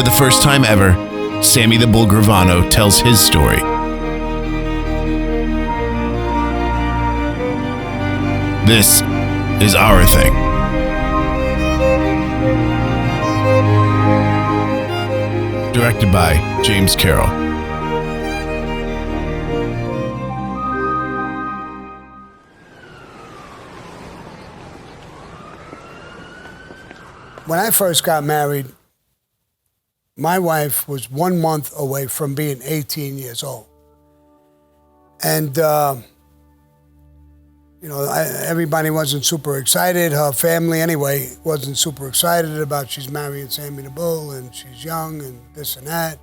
For the first time ever, Sammy the Bull Gravano tells his story. This is our thing. Directed by James Carroll. When I first got married, my wife was 1 month away from being 18 years old. And, everybody wasn't super excited. Her family, anyway, wasn't super excited about she's marrying Sammy the Bull and she's young and this and that.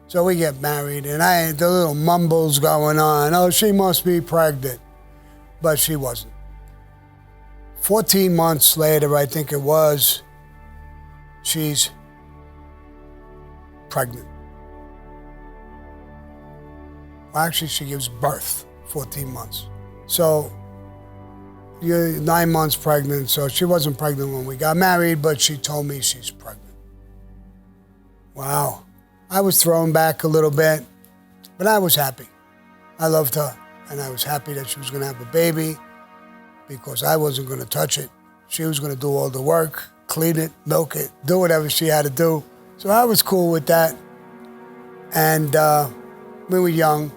So we get married, and the little mumbles going on. Oh, she must be pregnant. But she wasn't. 14 months later, I think it was, she's pregnant. Well, actually, she gives birth 14 months. So you're 9 months pregnant, so she wasn't pregnant when we got married, but she told me she's pregnant. Wow. I was thrown back a little bit, but I was happy. I loved her, and I was happy that she was going to have a baby because I wasn't going to touch it. She was going to do all the work, clean it, milk it, do whatever she had to do. So I was cool with that. And we were young.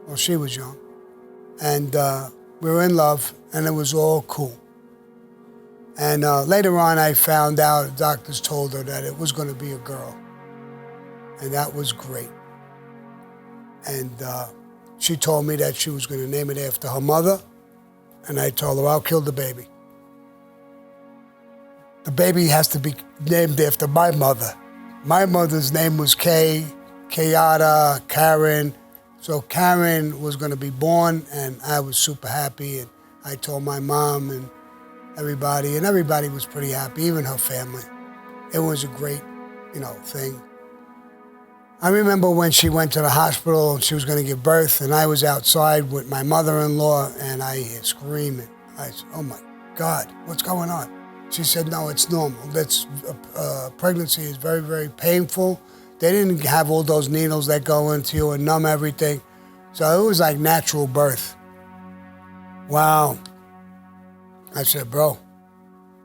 Well, she was young. And we were in love, and it was all cool. And later on, I found out, doctors told her that it was going to be a girl. And that was great. And she told me that she was going to name it after her mother. And I told her, I'll kill the baby. The baby has to be named after my mother. My mother's name was Kay, Kayada, Karen. So Karen was going to be born, and I was super happy. And I told my mom and everybody was pretty happy, even her family. It was a great, thing. I remember when she went to the hospital and she was going to give birth, and I was outside with my mother-in-law, and I hear screaming. I said, oh my God, what's going on? She said, no, it's normal. Pregnancy is very, very painful. They didn't have all those needles that go into you and numb everything. So it was like natural birth. Wow. I said, bro,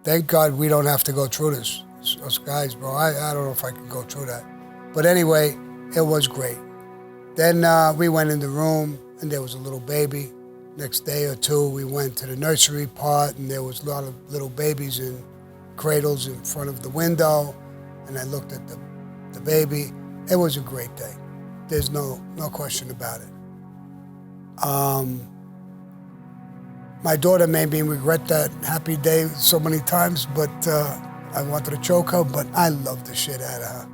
thank God we don't have to go through this. Us guys, bro, I don't know if I can go through that. But anyway, it was great. Then we went in the room, and there was a little baby. Next day or two, we went to the nursery part, and there was a lot of little babies in cradles in front of the window, and I looked at the baby. It was a great day. There's no question about it. My daughter made me regret that happy day so many times, but I wanted to choke her, but I love the shit out of her.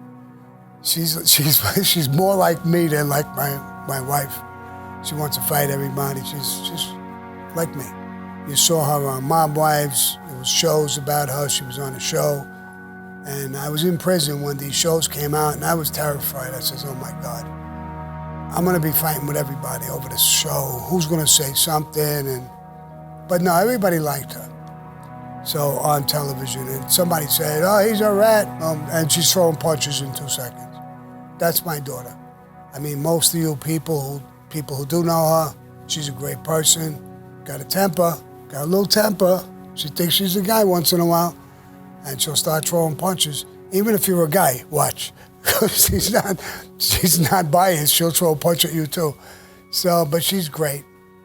She's more like me than like my wife. She wants to fight everybody. She's like me. You saw her on Mob Wives. There was shows about her. She was on a show. And I was in prison when these shows came out, and I was terrified. I said, oh my God, I'm going to be fighting with everybody over this show. Who's going to say something? But no, everybody liked her. So on television, and somebody said, oh, he's a rat. And she's throwing punches in 2 seconds. That's my daughter. I mean, most of you people who do know her, she's a great person, got a little temper. She thinks she's a guy once in a while, and she'll start throwing punches. Even if you're a guy, watch. she's not biased, she'll throw a punch at you too. So, but she's great.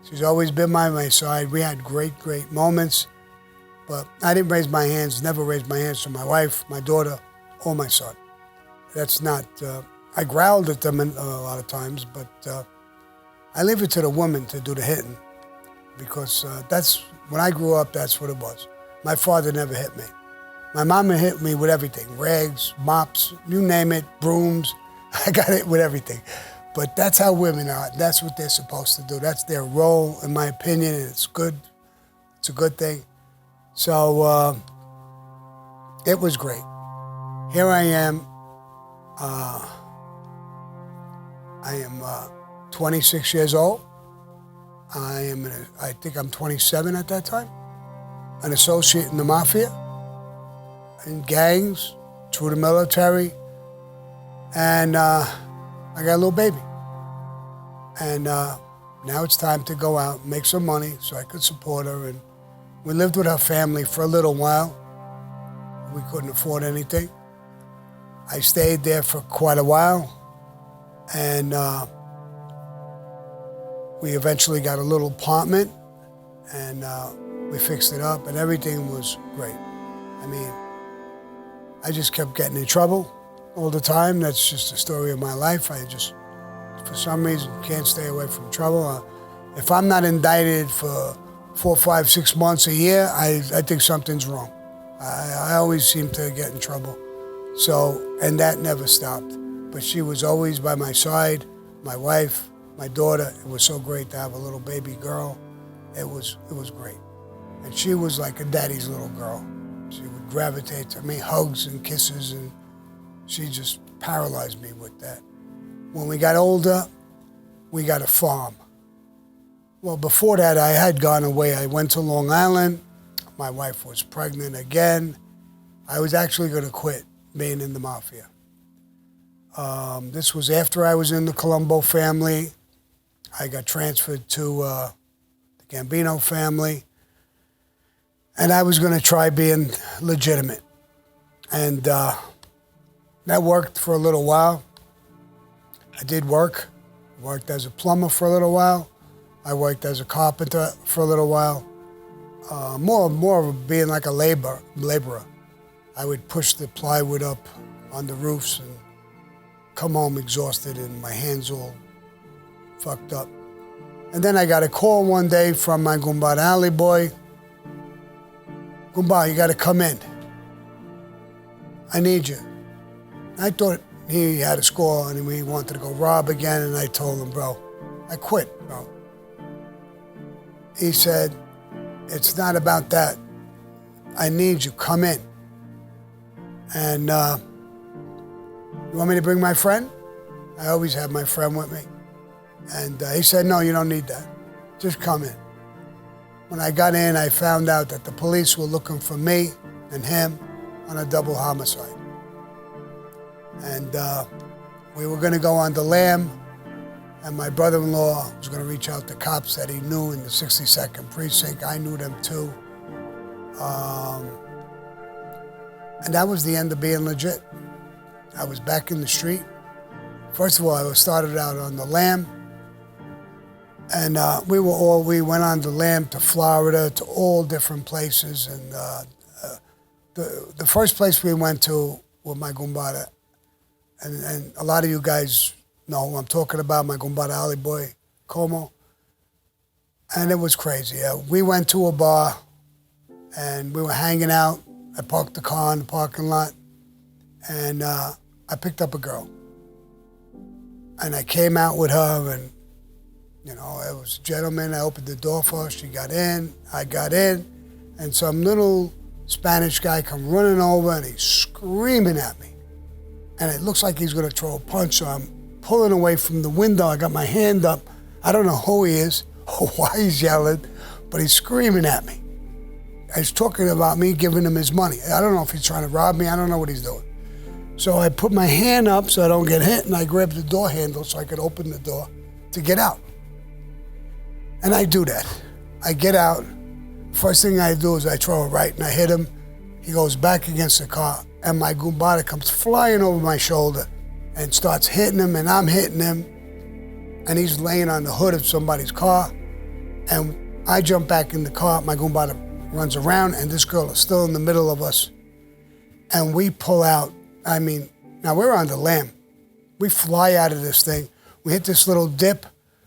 She's always been by my side. We had great, great moments, but I didn't raise my hands, never raised my hands to my wife, my daughter, or my son. That's not, I growled at them a lot of times, but I leave it to the woman to do the hitting, because when I grew up, that's what it was. My father never hit me. My mama hit me with everything, rags, mops, you name it, brooms. I got hit with everything. But that's how women are. That's what they're supposed to do. That's their role, in my opinion, and it's good. It's a good thing. So it was great. Here I am. I am 26 years old. I think I'm 27 at that time. An associate in the mafia, in gangs, through the military, And I got a little baby. And now it's time to go out, make some money so I could support her. And we lived with her family for a little while. We couldn't afford anything. I stayed there for quite a while. And we eventually got a little apartment, and we fixed it up, and everything was great. I mean, I just kept getting in trouble all the time. That's just the story of my life. I just, for some reason, can't stay away from trouble. If I'm not indicted for 4, 5, 6 months, a year, I think something's wrong. I always seem to get in trouble. So, and that never stopped. But she was always by my side, my wife, my daughter. It was so great to have a little baby girl. It was great. And she was like a daddy's little girl. She would gravitate to me, hugs and kisses, and she just paralyzed me with that. When we got older, we got a farm. Well, before that, I had gone away. I went to Long Island. My wife was pregnant again. I was actually going to quit being in the mafia. This was after I was in the Colombo family. I got transferred to the Gambino family. And I was going to try being legitimate. And that worked for a little while. I did work. Worked as a plumber for a little while. I worked as a carpenter for a little while. More of being like a laborer. I would push the plywood up on the roofs and come home exhausted and my hands all fucked up. And then I got a call one day from my Gumbada alley boy. Gumba, you got to come in. I need you. I thought he had a score and he wanted to go rob again, and I told him, bro, I quit, bro. He said, it's not about that. I need you, come in. And you want me to bring my friend? I always have my friend with me. And he said, no, you don't need that. Just come in. When I got in, I found out that the police were looking for me and him on a double homicide. And we were going to go on the lam, and my brother-in-law was going to reach out to cops that he knew in the 62nd precinct. I knew them too. And that was the end of being legit. I was back in the street. First of all, I started out on the lam. And we went on the lam to Florida, to all different places. And the first place we went to with my Gumbada, and a lot of you guys know who I'm talking about, my Gumbada alley boy, Como. And it was crazy. We went to a bar, and we were hanging out. I parked the car in the parking lot, and I picked up a girl. And I came out with her, and you know, it was a gentleman. I opened the door for her. She got in. I got in. And some little Spanish guy come running over, and he's screaming at me. And it looks like he's going to throw a punch, so I'm pulling away from the window. I got my hand up. I don't know who he is or why he's yelling, but he's screaming at me. He's talking about me giving him his money. I don't know if he's trying to rob me. I don't know what he's doing. So I put my hand up so I don't get hit, and I grabbed the door handle so I could open the door to get out. And I do that. I get out. First thing I do is I throw a right and I hit him. He goes back against the car, and my Gumbada comes flying over my shoulder and starts hitting him, and I'm hitting him. And he's laying on the hood of somebody's car. And I jump back in the car. My Gumbada runs around, and this girl is still in the middle of us. And we pull out. I mean, now we're on the lam. We fly out of this thing. We hit this little dip.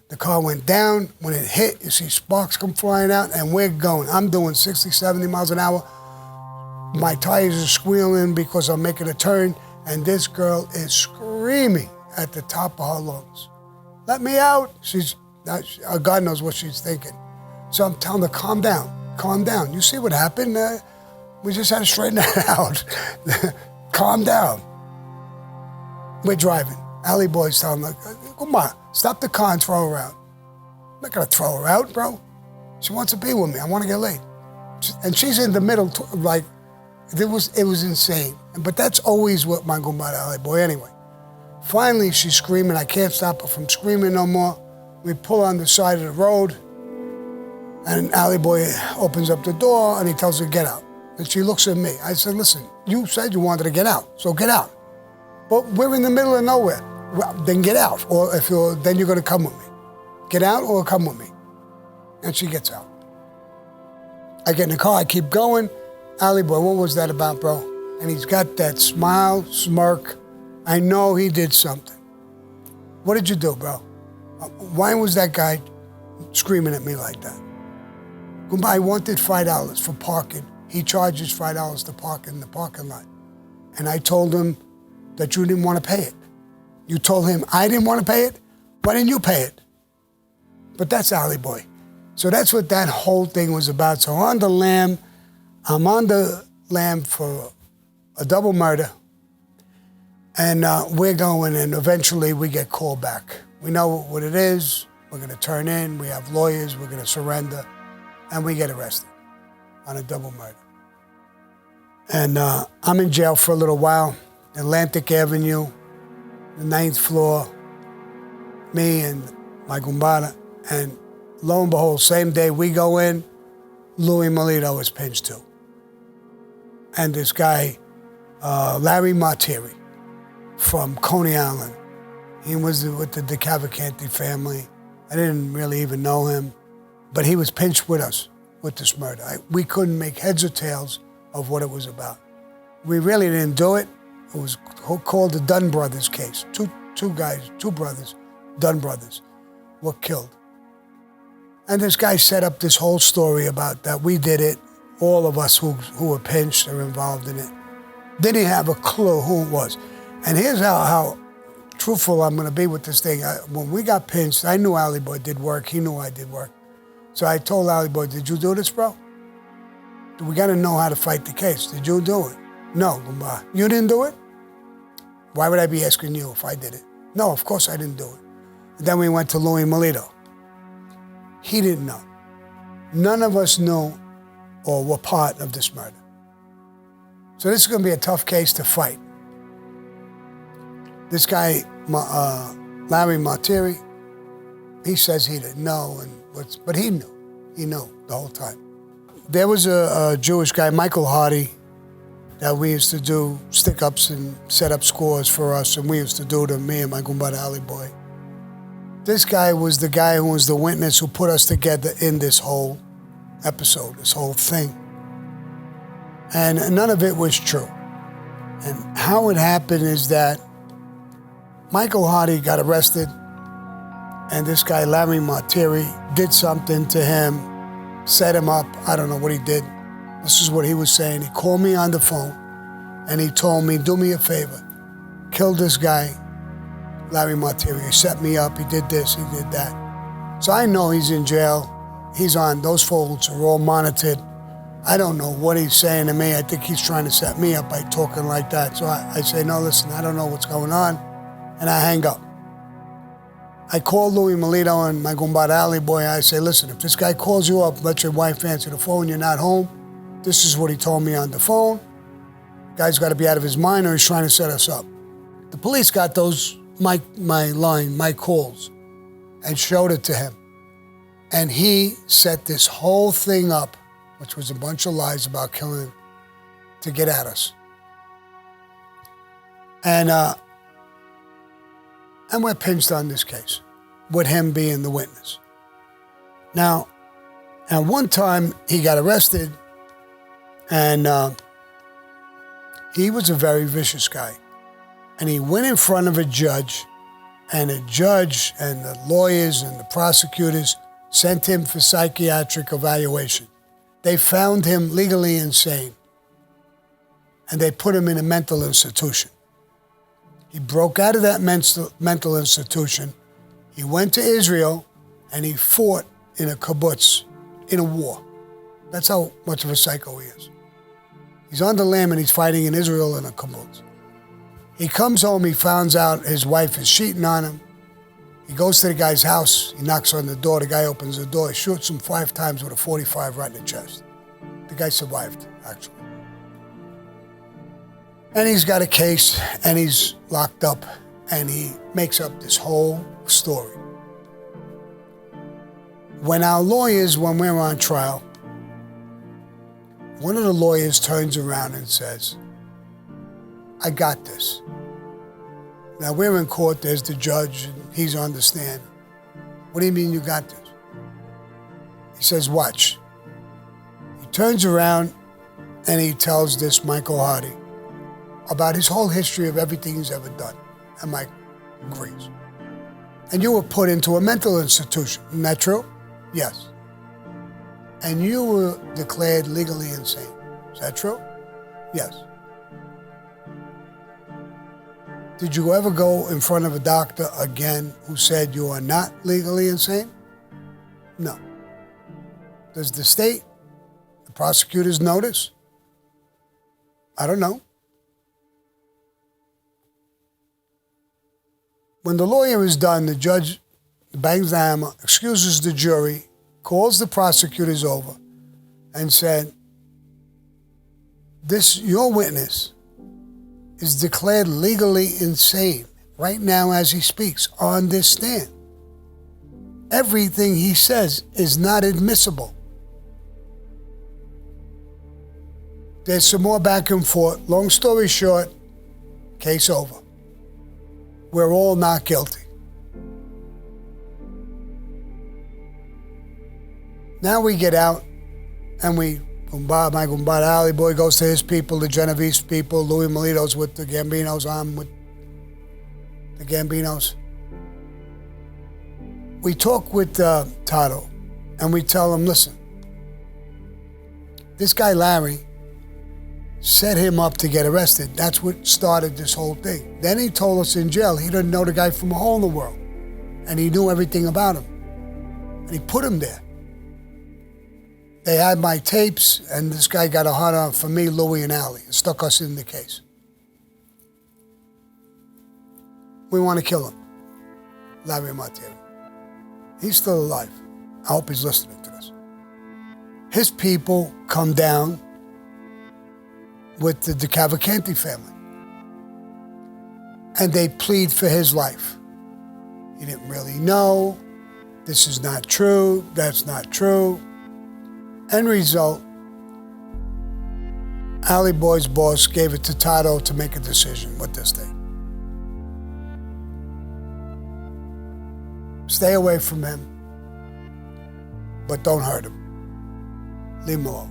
The car went down. When it hit, you see sparks come flying out, and we're going. I'm doing 60, 70 miles an hour. My tires are squealing because I'm making a turn, and this girl is screaming at the top of her lungs. Let me out. God knows what she's thinking. So I'm telling her, calm down, calm down. You see what happened? We just had to straighten that out. Calm down. We're driving. Alley boy's telling her, come on, stop the car and throw her out. I'm not gonna throw her out, bro. She wants to be with me. I want to get laid. And she's in the middle, it was insane. But that's always what my Gumbada alley boy anyway. Finally, she's screaming. I can't stop her from screaming no more. We pull on the side of the road, and Alley Boy opens up the door, and he tells her, get out. And she looks at me. I said, listen, you said you wanted to get out, so get out. But we're in the middle of nowhere. Well, then get out, or then you're going to come with me. Get out or come with me. And she gets out. I get in the car, I keep going. Alley Boy, what was that about, bro? And he's got that smile, smirk. I know he did something. What did you do, bro? Why was that guy screaming at me like that? I wanted $5 for parking. He charges $5 to park in the parking lot. And I told him that you didn't want to pay it. You told him I didn't want to pay it? Why didn't you pay it? But that's Alley Boy. So that's what that whole thing was about. So I'm on the lam for a double murder. And we're going, and eventually we get called back. We know what it is. We're going to turn in. We have lawyers. We're going to surrender. And we get arrested on a double murder. And I'm in jail for a little while. Atlantic Avenue, the 9th floor, me and my gumbada. And lo and behold, same day we go in, Louis Melito is pinched too. And this guy, Larry Martiri, from Coney Island. He was with the DeCavalcanti family. I didn't really even know him, but he was pinched with us with this murder. We couldn't make heads or tails of what it was about. We really didn't do it. It was called the Dunn Brothers case. Two brothers, Dunn Brothers, were killed. And this guy set up this whole story about that we did it. All of us who were pinched are involved in it. Didn't have a clue who it was. And here's how truthful I'm going to be with this thing. When we got pinched, I knew Alley Boy did work. He knew I did work. So I told Alley Boy, did you do this, bro? We got to know how to fight the case. Did you do it? No. You didn't do it? Why would I be asking you if I did it? No, of course I didn't do it. And then we went to Louis Melito. He didn't know. None of us knew or were part of this murder. So this is going to be a tough case to fight. This guy, Larry Martiri, he says he didn't know, but he knew. He knew the whole time. There was a Jewish guy, Michael Hardy, that we used to do stick-ups and set up scores for us, and we used to do to me and my gumbada Alley Boy. This guy was the guy who was the witness who put us together in this whole episode, this whole thing. And none of it was true. And how it happened is that Michael Hardy got arrested, and this guy, Larry Martiri, did something to him, set him up. I don't know what he did. This is what he was saying. He called me on the phone, and he told me, do me a favor. Kill this guy, Larry Martiri. He set me up. He did this. He did that. So I know he's in jail. He's on. Those phones are all monitored. I don't know what he's saying to me. I think he's trying to set me up by talking like that. So I say, no, listen, I don't know what's going on. And I hang up. I call Louis Melito and my gumbada Alley Boy. I say, listen, if this guy calls you up, let your wife answer the phone, you're not home. This is what he told me on the phone. Guy's got to be out of his mind or he's trying to set us up. The police got those, my calls, and showed it to him. And he set this whole thing up, which was a bunch of lies about killing him, to get at us. And we're pinched on this case, with him being the witness. Now, at one time, he got arrested, and he was a very vicious guy. And he went in front of a judge, and the judge and the lawyers and the prosecutors sent him for psychiatric evaluation. They found him legally insane, and they put him in a mental institution. He broke out of that mental institution. He went to Israel, and he fought in a kibbutz, in a war. That's how much of a psycho he is. He's on the lam, and he's fighting in Israel in a kibbutz. He comes home, he finds out his wife is cheating on him. He goes to the guy's house, he knocks on the door, the guy opens the door, he shoots him 5 times with a .45 right in the chest. The guy survived, actually. And he's got a case, and he's locked up, And he makes up this whole story. When our lawyers, when we're on trial, one of the lawyers turns around and says, I got this. Now we're in court, there's the judge, and he's on the stand. What do you mean you got this? He says, watch. He turns around and he tells this Michael Hardy about his whole history of everything he's ever done. And Mike agrees. And you were put into a mental institution, isn't that true? Yes. And you were declared legally insane. Is that true? Yes. Did you ever go in front of a doctor again who said you are not legally insane? No. Does the state, the prosecutors notice? I don't know. When the lawyer is done, the judge bangs the hammer, excuses the jury, calls the prosecutors over, and said, your witness is declared legally insane right now as he speaks on this stand. Everything he says is not admissible. There's some more back and forth. Long story short, case over. We're all not guilty. Now we get out and my Gumbada Alley boy goes to his people, the Genovese people. Louis Melito's with the Gambinos. I'm with the Gambinos. We talk with Tato and we tell him, listen, this guy Larry set him up to get arrested. That's what started this whole thing. Then he told us in jail he didn't know the guy from a hole in the world. And he knew everything about him. And he put him there. They had my tapes, and this guy got a hard on for me, Louie, and Allie. It stuck us in the case. We want to kill him, Larry Martieri. He's still alive. I hope he's listening to this. His people come down with the Cavalcanti family, and they plead for his life. He didn't really know. This is not true. That's not true. End result, Alley Boy's boss gave it to Tato to make a decision with this thing. Stay away from him, but don't hurt him. Leave him alone.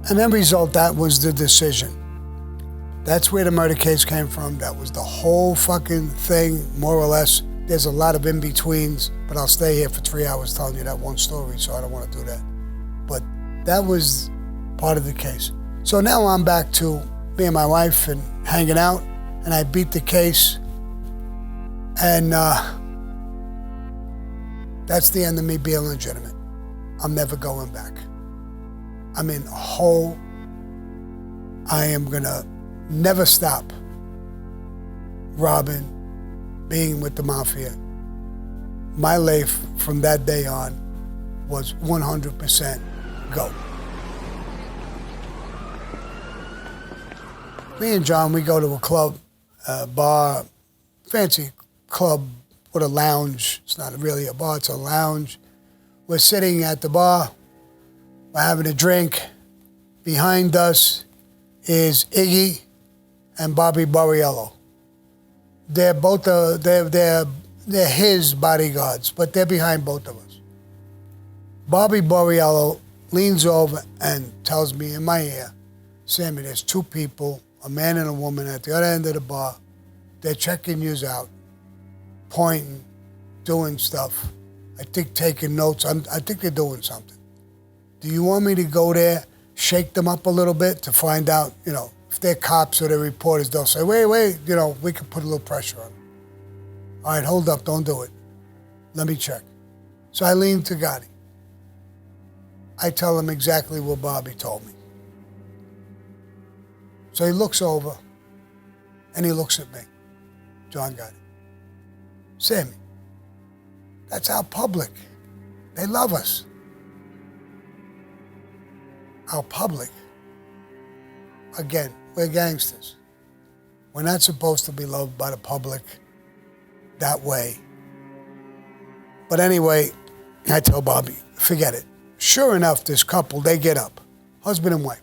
And end result, that was the decision. That's where the murder case came from. That was the whole fucking thing, more or less. There's a lot of in-betweens, but I'll stay here for 3 hours telling you that one story, so I don't want to do that. But that was part of the case. So now I'm back to me and my wife and hanging out, and I beat the case. And that's the end of me being legitimate. I'm never going back. I'm in a hole. I am gonna never stop robbing, being with the mafia. My life from that day on was 100% go. Me and John, we go to a club, bar, fancy club with a lounge. It's not really a bar, it's a lounge. We're sitting at the bar, we're having a drink. Behind us is Iggy and Bobby Borriello. They're both they're his bodyguards, but they're behind both of us. Bobby Borriello leans over and tells me in my ear, Sammy, there's two people, a man and a woman at the other end of the bar. They're checking you out, pointing, doing stuff. I think taking notes. I think they're doing something. Do you want me to go there, shake them up a little bit to find out, if they're cops or they're reporters, they'll say, wait, we can put a little pressure on them. All right, hold up, don't do it. Let me check. So I lean to Gotti. I tell him exactly what Bobby told me. So he looks over and he looks at me, John Gotti. Sammy, that's our public. They love us. Our public. Again, we're gangsters. We're not supposed to be loved by the public that way. But anyway, I tell Bobby, forget it. Sure enough, this couple, they get up. Husband and wife.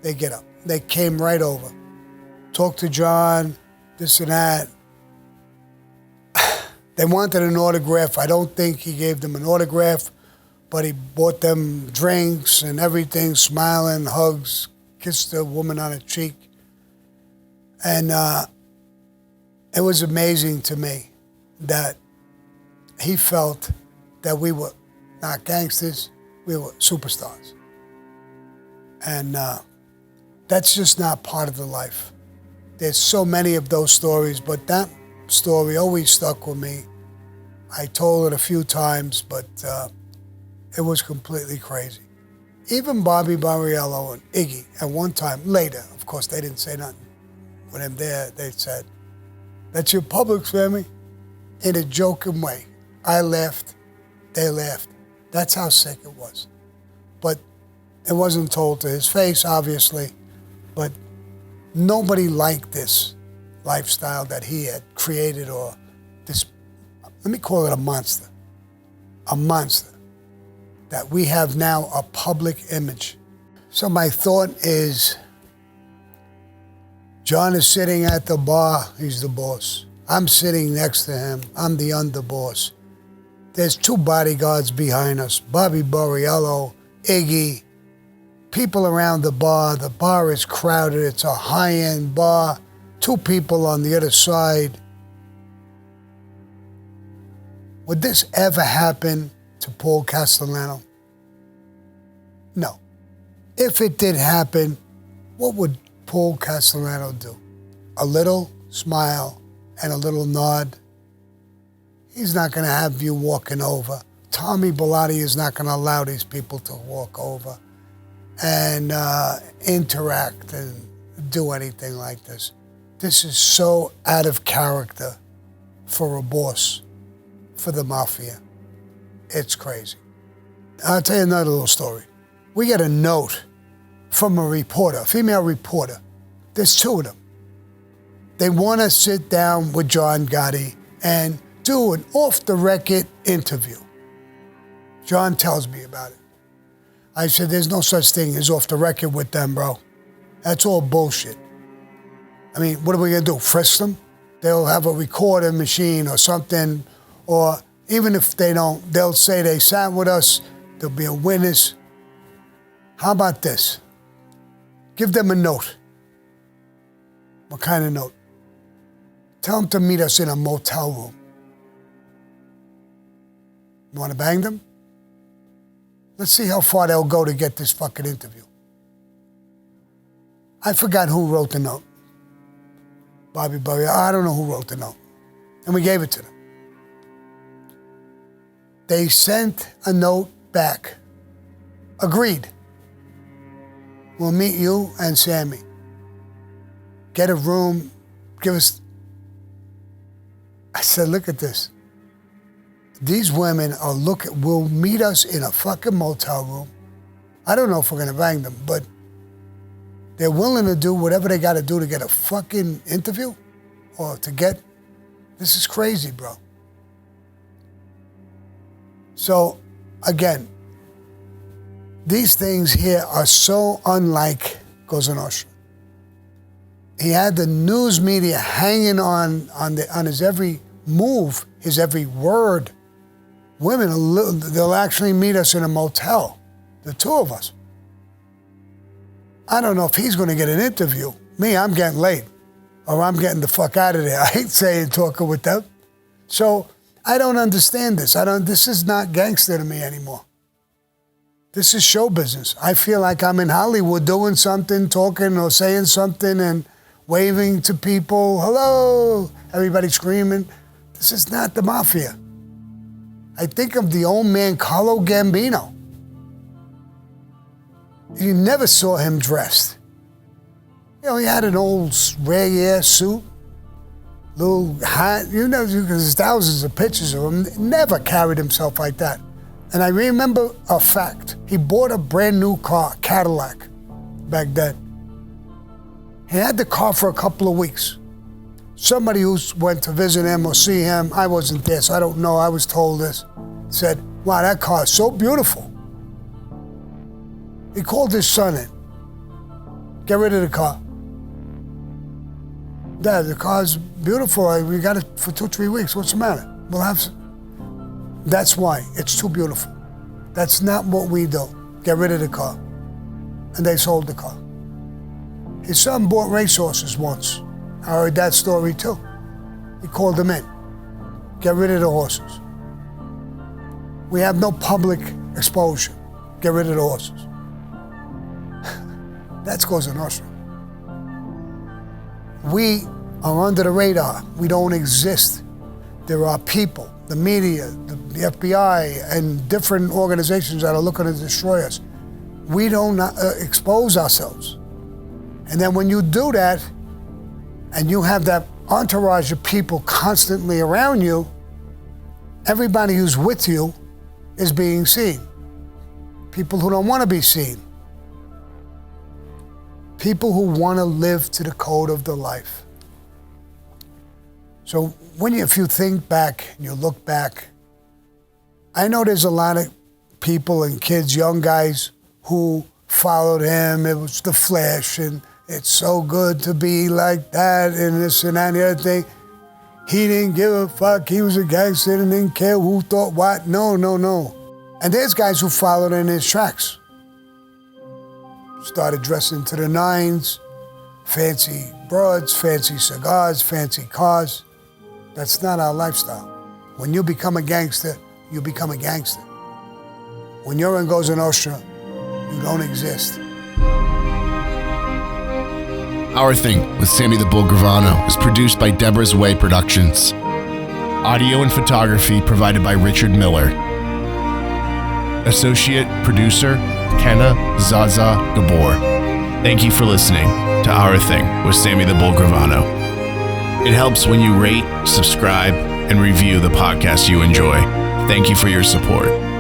They get up. They came right over. Talked to John, this and that. They wanted an autograph. I don't think he gave them an autograph, but he bought them drinks and everything, smiling, hugs, kissed the woman on the cheek. And it was amazing to me that he felt that we were not gangsters, we were superstars. And that's just not part of the life. There's so many of those stories, but that story always stuck with me. I told it a few times, but it was completely crazy. Even Bobby Barriello and Iggy, at one time, later, of course, they didn't say nothing. When I'm there, they said, "That's your public, Sammy," in a joking way. I laughed, they laughed. That's how sick it was. But it wasn't told to his face, obviously, but nobody liked this lifestyle that he had created, or this, let me call it a monster that we have now, a public image. So my thought is, John is sitting at the bar, he's the boss. I'm sitting next to him, I'm the underboss. There's 2 bodyguards behind us, Bobby Borriello, Iggy, people around the bar is crowded, it's a high-end bar, 2 people on the other side. Would this ever happen to Paul Castellano? No. If it did happen, what would Paul Castellano do? A little smile and a little nod. He's not going to have you walking over. Tommy Bellotti is not going to allow these people to walk over and interact and do anything like this. This is so out of character for a boss, for the mafia. It's crazy. I'll tell you another little story. We get a note from a reporter, a female reporter. There's 2 of them. They want to sit down with John Gotti and do an off-the-record interview. John tells me about it. I said, there's no such thing as off the record with them, bro. That's all bullshit. I mean, what are we going to do, frisk them? They'll have a recording machine or something, or even if they don't, they'll say they sat with us, there'll be a witness. How about this? Give them a note. What kind of note? Tell them to meet us in a motel room. You want to bang them? Let's see how far they'll go to get this fucking interview. I forgot who wrote the note. Bobby, I don't know who wrote the note. And we gave it to them. They sent a note back. Agreed. We'll meet you and Sammy. Get a room, give us... I said, look at this. These women will meet us in a fucking motel room. I don't know if we're gonna bang them, but they're willing to do whatever they gotta do to get a fucking interview or to get, this is crazy, bro. So, again, these things here are so unlike Cosa Nostra. He had the news media hanging on his every move, his every word. Women, they'll actually meet us in a motel, the 2 of us. I don't know if he's going to get an interview. Me, I'm getting late, or I'm getting the fuck out of there. I ain't saying talking with them. So I don't understand this. This is not gangster to me anymore. This is show business. I feel like I'm in Hollywood doing something, talking or saying something and waving to people. Hello, everybody screaming. This is not the mafia. I think of the old man Carlo Gambino. You never saw him dressed. You know, he had an old rag-ass suit, little hat. You know, there's thousands of pictures of him. Never carried himself like that. And I remember a fact. He bought a brand new car, Cadillac, back then. He had the car for a couple of weeks. Somebody who went to visit him or see him, I wasn't there, so I don't know, I was told this, said, wow, that car is so beautiful. He called his son in. Get rid of the car. Dad, the car's beautiful. We got it for 2-3 weeks. What's the matter? We'll have some. That's why. It's too beautiful. That's not what we do. Get rid of the car. And they sold the car. His son bought racehorses once. I heard that story too. He called them in. Get rid of the horses. We have no public exposure. Get rid of the horses. That's Cosa Nostra. We are under the radar. We don't exist. There are people, the media, the FBI, and different organizations that are looking to destroy us. We don't expose ourselves. And then when you do that, and you have that entourage of people constantly around you, everybody who's with you is being seen. People who don't want to be seen. People who want to live to the code of the life. So if you think back and you look back, I know there's a lot of people and kids, young guys, who followed him. It was the flesh, and it's so good to be like that, and this and that and the other thing. He didn't give a fuck. He was a gangster and didn't care who thought what. No. And there's guys who followed in his tracks. Started dressing to the nines, fancy broads, fancy cigars, fancy cars. That's not our lifestyle. When you become a gangster, you become a gangster. When you're in Cosa Nostra, you don't exist. Our Thing with Sammy the Bull Gravano is produced by Deborah's Way Productions. Audio and photography provided by Richard Miller. Associate producer, Kenna Zaza Gabor. Thank you for listening to Our Thing with Sammy the Bull Gravano. It helps when you rate, subscribe, and review the podcast you enjoy. Thank you for your support.